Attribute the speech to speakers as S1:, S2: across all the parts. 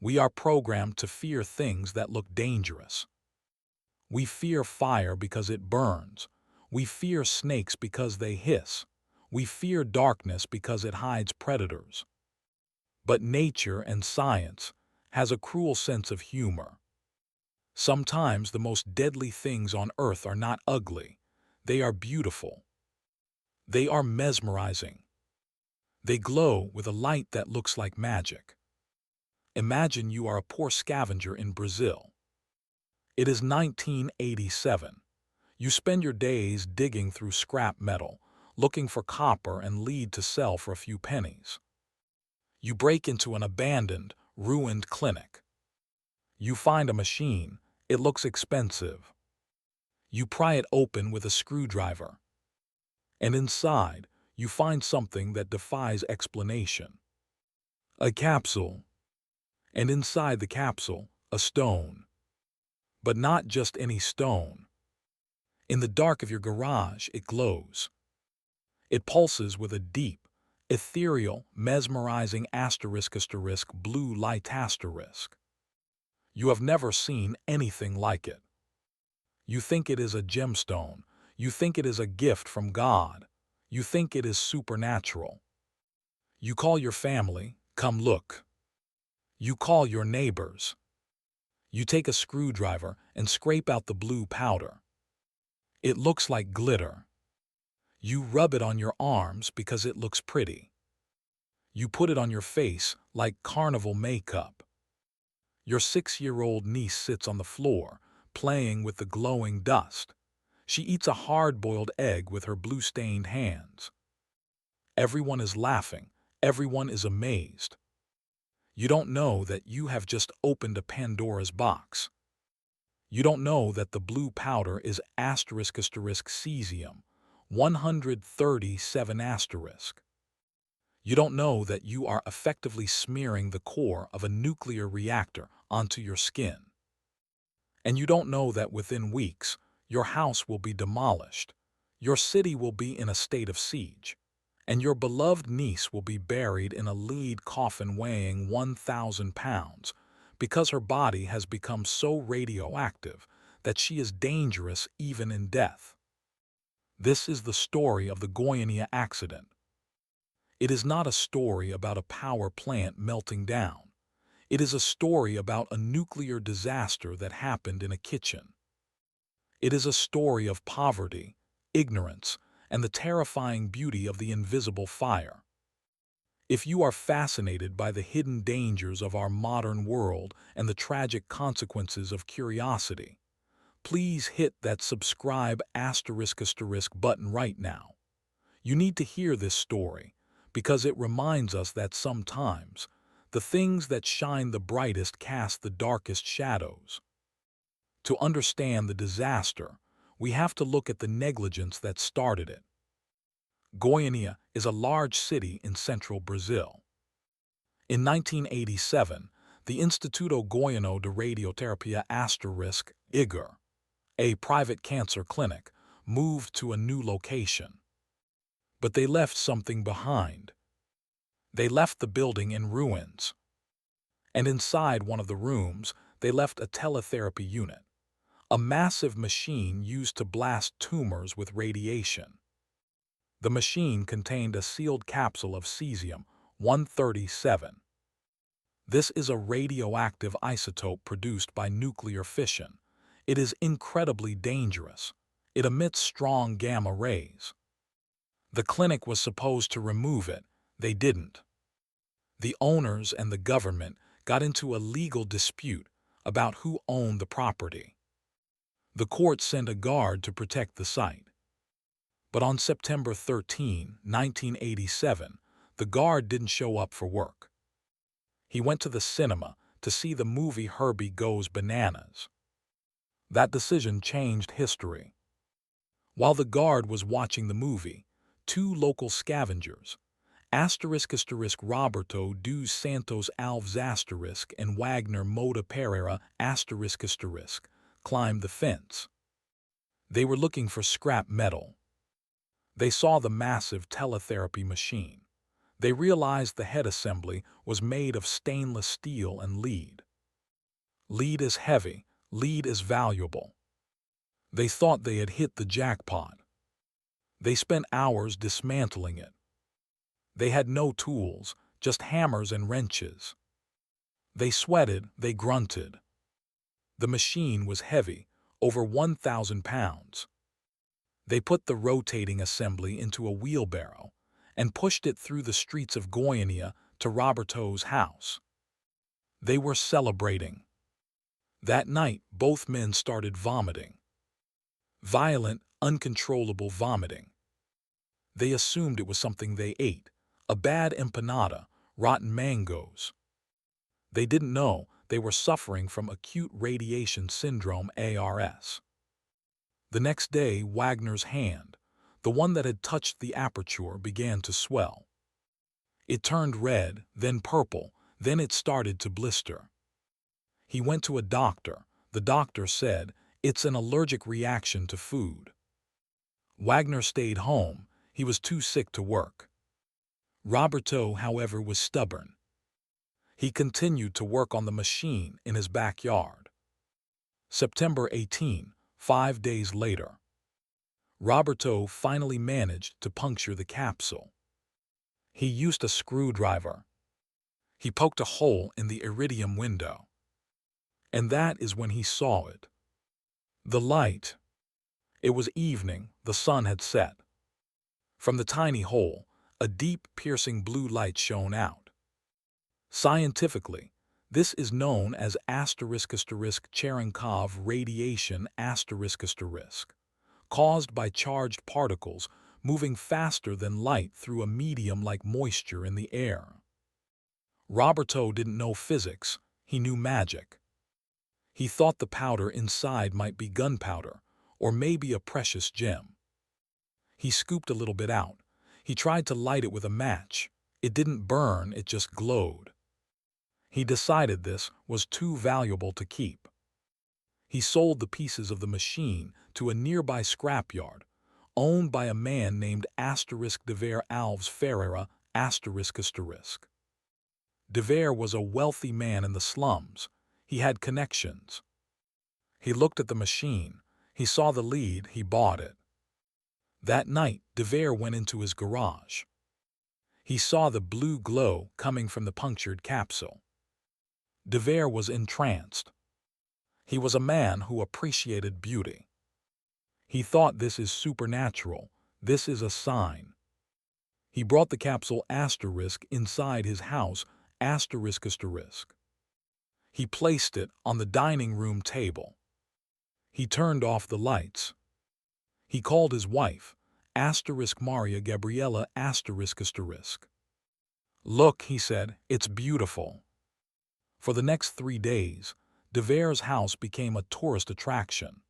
S1: We are programmed to fear things that look dangerous. We fear fire because it burns. We fear snakes because they hiss. We fear darkness because it hides predators. But nature and science has a cruel sense of humor. Sometimes the most deadly things on earth are not ugly. They are beautiful. They are mesmerizing. They glow with a light that looks like magic. Imagine you are a poor scavenger in Brazil. It is 1987. You spend your days digging through scrap metal, looking for copper and lead to sell for a few pennies. You break into an abandoned, ruined clinic. You find a machine. It looks expensive. You pry it open with a screwdriver. And inside, you find something that defies explanation. A capsule. And inside the capsule, a stone. But not just any stone. In the dark of your garage, it glows. It pulses with a deep, ethereal, mesmerizing blue light asterisk. You have never seen anything like it. You think it is a gemstone. You think it is a gift from God. You think it is supernatural. You call your family, come look. You call your neighbors. You take a screwdriver and scrape out the blue powder. It looks like glitter. You rub it on your arms because it looks pretty. You put it on your face like carnival makeup. Your 6-year-old niece sits on the floor, playing with the glowing dust. She eats a hard-boiled egg with her blue-stained hands. Everyone is laughing. Everyone is amazed. You don't know that you have just opened a Pandora's box. You don't know that the blue powder is cesium, 137 *. You don't know that you are effectively smearing the core of a nuclear reactor onto your skin. And you don't know that within weeks, your house will be demolished, your city will be in a state of siege, and your beloved niece will be buried in a lead coffin weighing 1,000 pounds because her body has become so radioactive that she is dangerous even in death. This is the story of the Goiania accident. It is not a story about a power plant melting down. It is a story about a nuclear disaster that happened in a kitchen. It is a story of poverty, ignorance, and the terrifying beauty of the invisible fire. If you are fascinated by the hidden dangers of our modern world and the tragic consequences of curiosity, please hit that subscribe button right now. You need to hear this story because it reminds us that sometimes the things that shine the brightest cast the darkest shadows. To understand the disaster, we have to look at the negligence that started it. Goiania is a large city in central Brazil. In 1987, the Instituto Goiano de Radiotherapia IGR, a private cancer clinic, moved to a new location. But they left something behind. They left the building in ruins. And inside one of the rooms, they left a teletherapy unit, a massive machine used to blast tumors with radiation. The machine contained a sealed capsule of cesium-137. This is a radioactive isotope produced by nuclear fission. It is incredibly dangerous. It emits strong gamma rays. The clinic was supposed to remove it. They didn't. The owners and the government got into a legal dispute about who owned the property. The court sent a guard to protect the site. But on September 13, 1987, the guard didn't show up for work. He went to the cinema to see the movie Herbie Goes Bananas. That decision changed history. While the guard was watching the movie, two local scavengers, Roberto dos Santos Alves and Wagner Moda Pereira climbed the fence. They were looking for scrap metal. They saw the massive teletherapy machine. They realized the head assembly was made of stainless steel and lead. Lead is heavy, lead is valuable. They thought they had hit the jackpot. They spent hours dismantling it. They had no tools, just hammers and wrenches. They sweated, they grunted. The machine was heavy, over 1,000 pounds. They put the rotating assembly into a wheelbarrow and pushed it through the streets of Goiania to Roberto's house. They were celebrating. That night, both men started vomiting. Violent, uncontrollable vomiting. They assumed it was something they ate, a bad empanada, rotten mangoes. They didn't know they were suffering from acute radiation syndrome ARS. The next day, Wagner's hand, the one that had touched the aperture, began to swell. It turned red, then purple, then it started to blister. He went to a doctor. The doctor said, "It's an allergic reaction to food." Wagner stayed home. He was too sick to work. Roberto, however, was stubborn. He continued to work on the machine in his backyard. September 18, 5 days later. Roberto finally managed to puncture the capsule. He used a screwdriver. He poked a hole in the iridium window. And that is when he saw it. The light. It was evening, the sun had set. From the tiny hole, a deep, piercing blue light shone out. Scientifically, this is known as Cherenkov radiation caused by charged particles moving faster than light through a medium like moisture in the air. Roberto didn't know physics, he knew magic. He thought the powder inside might be gunpowder, or maybe a precious gem. He scooped a little bit out. He tried to light it with a match. It didn't burn, it just glowed. He decided this was too valuable to keep. He sold the pieces of the machine to a nearby scrapyard, owned by a man named De Ver Alves Ferreira. De Ver was a wealthy man in the slums. He had connections. He looked at the machine. He saw the lead. He bought it. That night, De Ver went into his garage. He saw the blue glow coming from the punctured capsule. De Ver was entranced. He was a man who appreciated beauty. He thought, this is supernatural. This is a sign. He brought the capsule inside his house. He placed it on the dining room table. He turned off the lights. He called his wife, Maria Gabriela. "Look," he said, "it's beautiful." For the next 3 days, De Ver's house became a tourist attraction.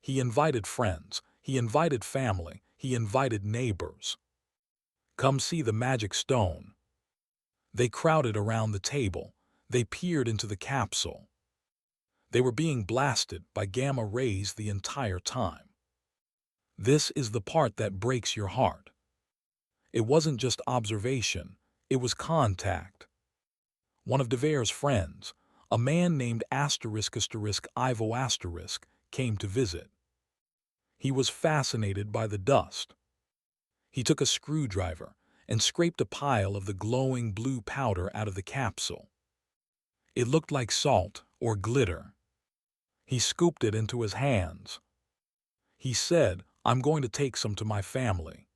S1: He invited friends, he invited family, he invited neighbors. Come see the magic stone. They crowded around the table. They peered into the capsule. They were being blasted by gamma rays the entire time. This is the part that breaks your heart. It wasn't just observation, it was contact. One of De Ver's friends, a man named Ivo came to visit. He was fascinated by the dust. He took a screwdriver and scraped a pile of the glowing blue powder out of the capsule. It looked like salt or glitter. He scooped it into his hands. He said, "I'm going to take some to my family."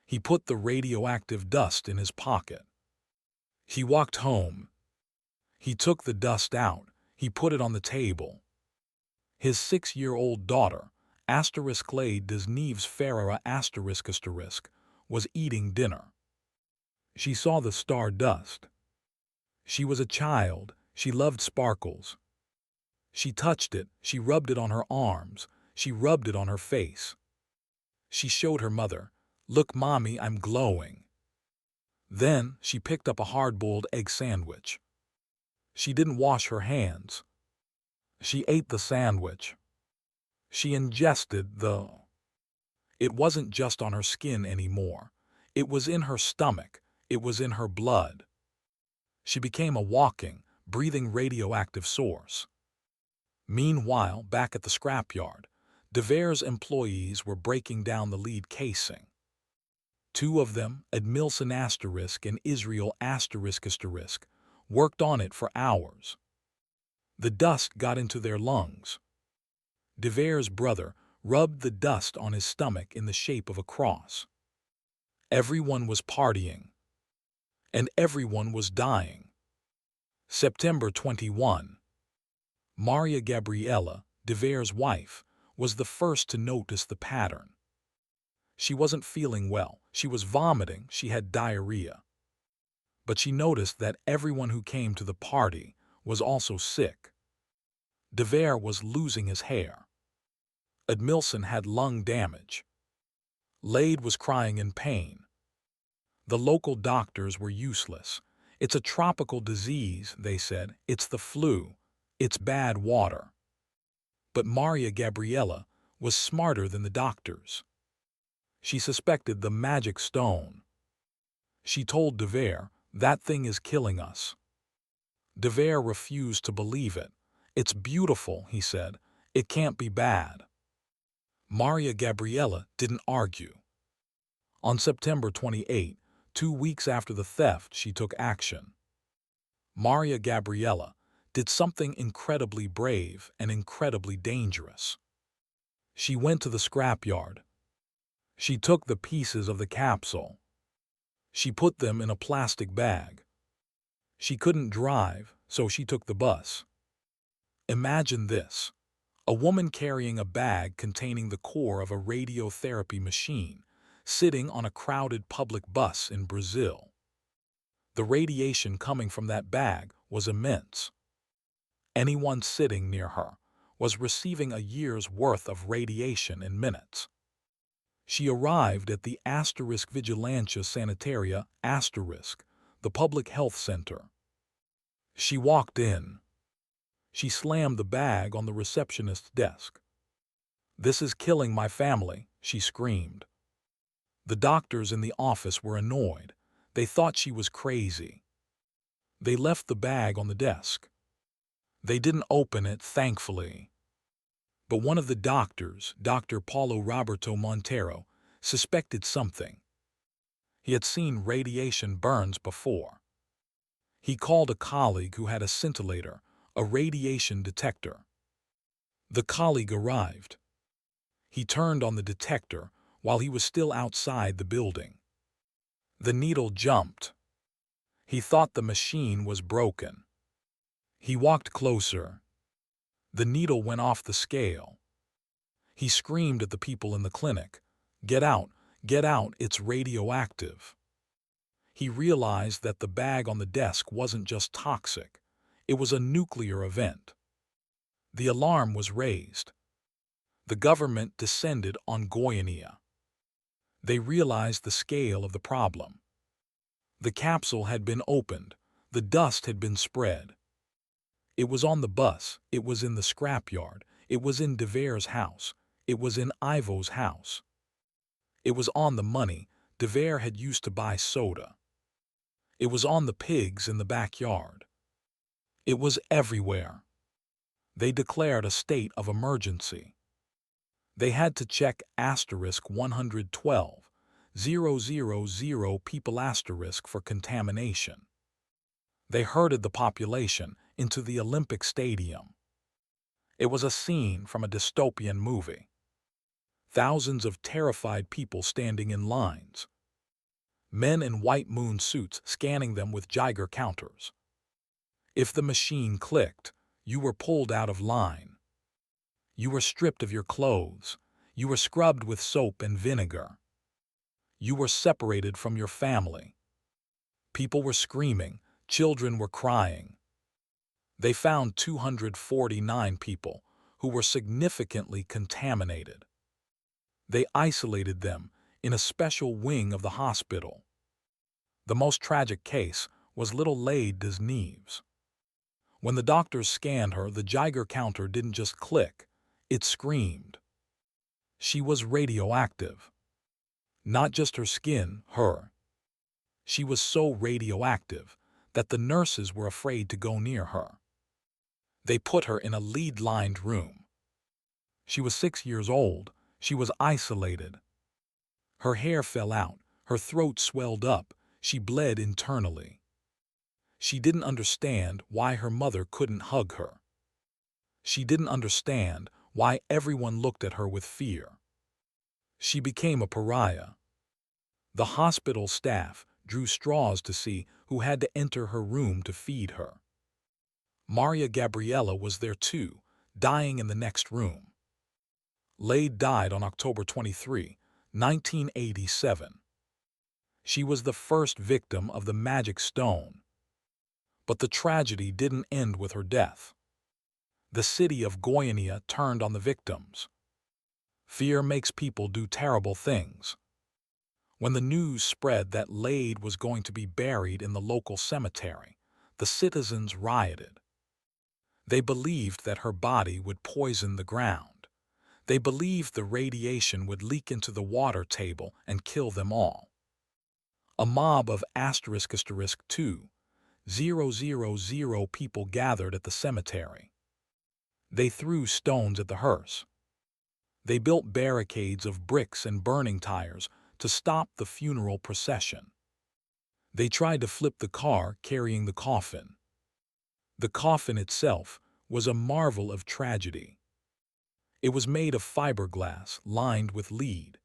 S1: He put the radioactive dust in his pocket. He walked home. He took the dust out. He put it on the table. His 6-year-old daughter, Leide des Neves Ferreira was eating dinner. She saw the star dust. She was a child. She loved sparkles. She touched it. She rubbed it on her arms. She rubbed it on her face. She showed her mother, "Look, Mommy, I'm glowing." Then she picked up a hard-boiled egg sandwich. She didn't wash her hands. She ate the sandwich. She ingested the... It wasn't just on her skin anymore. It was in her stomach. It was in her blood. She became a walking, breathing radioactive source. Meanwhile, back at the scrapyard, DeVere's employees were breaking down the lead casing. Two of them, Edmilson * and Israel ***, worked on it for hours. The dust got into their lungs. DeVere's brother rubbed the dust on his stomach in the shape of a cross. Everyone was partying. And everyone was dying. September 21. Maria Gabriella, DeVere's wife, was the first to notice the pattern. She wasn't feeling well. She was vomiting. She had diarrhea. But she noticed that everyone who came to the party was also sick. DeVere was losing his hair. Edmilson had lung damage. Leide was crying in pain. The local doctors were useless. It's a tropical disease, they said. It's the flu. It's bad water. But Maria Gabriella was smarter than the doctors. She suspected the magic stone. She told DeVere, "That thing is killing us." DeVere refused to believe it. "It's beautiful," he said. "It can't be bad." Maria Gabriella didn't argue. On September 28, 2 weeks after the theft, she took action. Maria Gabriella did something incredibly brave and incredibly dangerous. She went to the scrapyard. She took the pieces of the capsule. She put them in a plastic bag. She couldn't drive, so she took the bus. Imagine this: a woman carrying a bag containing the core of a radiotherapy machine, sitting on a crowded public bus in Brazil. The radiation coming from that bag was immense. Anyone sitting near her was receiving a year's worth of radiation in minutes. She arrived at the *Vigilancia Sanitaria *, the public health center. She walked in. She slammed the bag on the receptionist's desk. "This is killing my family," she screamed. The doctors in the office were annoyed. They thought she was crazy. They left the bag on the desk. They didn't open it, thankfully. But one of the doctors, Dr. Paulo Roberto Monteiro, suspected something. He had seen radiation burns before. He called a colleague who had a scintillator, a radiation detector. The colleague arrived. He turned on the detector while he was still outside the building. The needle jumped. He thought the machine was broken. He walked closer. The needle went off the scale. He screamed at the people in the clinic, get out, it's radioactive." He realized that the bag on the desk wasn't just toxic. It was a nuclear event. The alarm was raised. The government descended on Goiania. They realized the scale of the problem. The capsule had been opened. The dust had been spread. It was on the bus. It was in the scrapyard. It was in DeVere's house. It was in Ivo's house. It was on the money DeVere had used to buy soda. It was on the pigs in the backyard. It was everywhere. They declared a state of emergency. They had to check *112, 000 people * for contamination. They herded the population into the Olympic Stadium. It was a scene from a dystopian movie. Thousands of terrified people standing in lines. Men in white moon suits scanning them with Geiger counters. If the machine clicked, you were pulled out of line. You were stripped of your clothes. You were scrubbed with soap and vinegar. You were separated from your family. People were screaming. Children were crying. They found 249 people who were significantly contaminated. They isolated them in a special wing of the hospital. The most tragic case was little Leide des Neves. When the doctors scanned her, the Geiger counter didn't just click, it screamed. She was radioactive. Not just her skin, her She was so radioactive that the nurses were afraid to go near her. They put her in a lead-lined room. She was 6 years old. She was isolated. Her hair fell out. Her throat swelled up. She bled internally. She didn't understand why her mother couldn't hug her. She didn't understand why everyone looked at her with fear. She became a pariah. The hospital staff drew straws to see who had to enter her room to feed her. Maria Gabriella was there too, dying in the next room. Leide died on October 23, 1987. She was the first victim of the magic stone. But the tragedy didn't end with her death. The city of Goiania turned on the victims. Fear makes people do terrible things. When the news spread that Leide was going to be buried in the local cemetery, the citizens rioted. They believed that her body would poison the ground. They believed the radiation would leak into the water table and kill them all. A mob of *2,000 people gathered at the cemetery. They threw stones at the hearse. They built barricades of bricks and burning tires to stop the funeral procession. They tried to flip the car carrying the coffin. The coffin itself was a marvel of tragedy. It was made of fiberglass lined with lead.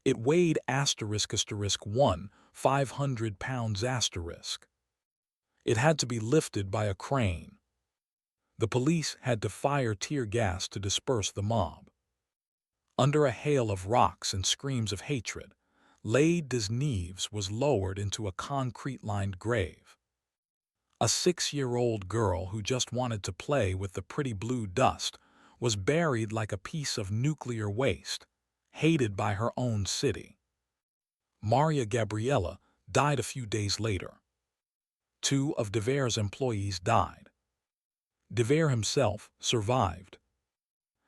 S1: It weighed *1, 500 pounds *. It had to be lifted by a crane. The police had to fire tear gas to disperse the mob. Under a hail of rocks and screams of hatred, Leide des Neves was lowered into a concrete-lined grave. A 6-year-old girl who just wanted to play with the pretty blue dust was buried like a piece of nuclear waste, hated by her own city. Maria Gabriella died a few days later. 2 of Dever's employees died. Dever himself survived.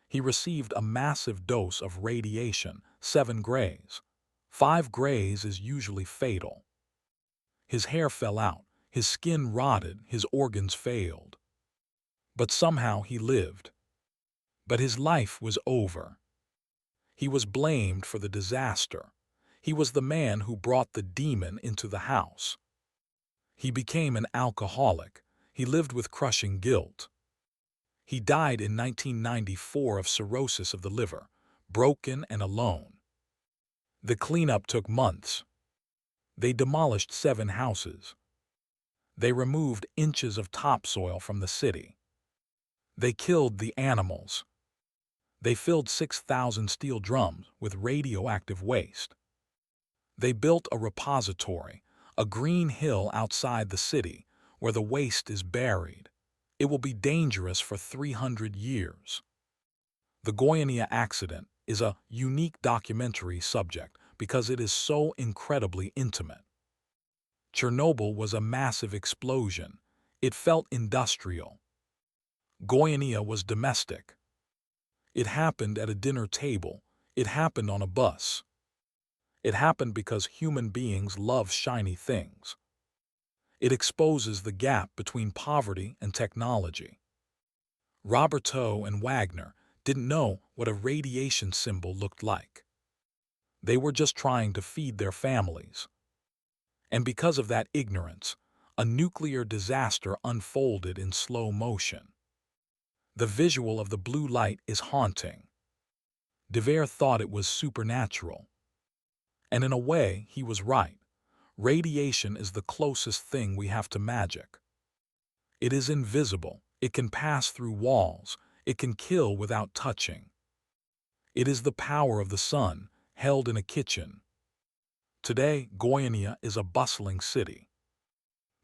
S1: He received a massive dose of radiation, 7 grays. 5 grays is usually fatal. His hair fell out, his skin rotted, his organs failed. But somehow he lived. But his life was over. He was blamed for the disaster. He was the man who brought the demon into the house. He became an alcoholic. He lived with crushing guilt. He died in 1994 of cirrhosis of the liver, broken and alone. The cleanup took months. They demolished 7 houses. They removed inches of topsoil from the city. They killed the animals. They filled 6,000 steel drums with radioactive waste. They built a repository, a green hill outside the city, where the waste is buried. It will be dangerous for 300 years. The Goiania Accident is a unique documentary subject because it is so incredibly intimate. Chernobyl was a massive explosion. It felt industrial. Goiania was domestic. It happened at a dinner table. It happened on a bus. It happened because human beings love shiny things. It exposes the gap between poverty and technology. Roberto and Wagner didn't know what a radiation symbol looked like. They were just trying to feed their families. And because of that ignorance, a nuclear disaster unfolded in slow motion. The visual of the blue light is haunting. Dever thought it was supernatural. And in a way, he was right. Radiation is the closest thing we have to magic. It is invisible. It can pass through walls. It can kill without touching. It is the power of the sun, held in a kitchen. Today, Goiania is a bustling city.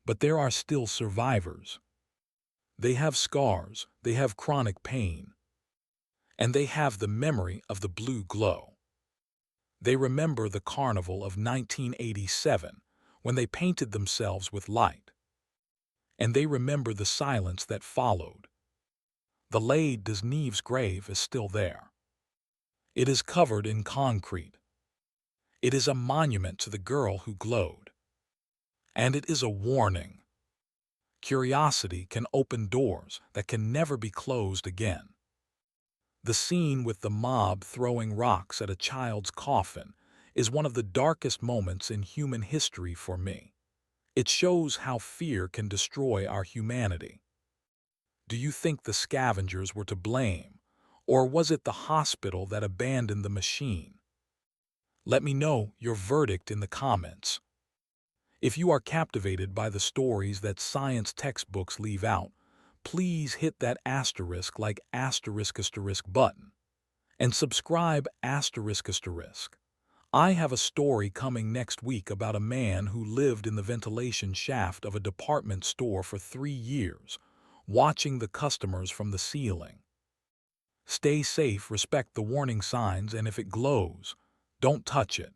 S1: But there are still survivors. They have scars, they have chronic pain, and they have the memory of the blue glow. They remember the carnival of 1987, when they painted themselves with light. And they remember the silence that followed. The Leide des Neves grave is still there. It is covered in concrete. It is a monument to the girl who glowed. And it is a warning. Curiosity can open doors that can never be closed again. The scene with the mob throwing rocks at a child's coffin is one of the darkest moments in human history for me. It shows how fear can destroy our humanity. Do you think the scavengers were to blame, or was it the hospital that abandoned the machine? Let me know your verdict in the comments. If you are captivated by the stories that science textbooks leave out, please hit that asterisk like asterisk asterisk button and subscribe asterisk asterisk. I have a story coming next week about a man who lived in the ventilation shaft of a department store for 3 years, watching the customers from the ceiling. Stay safe, respect the warning signs, and if it glows, don't touch it.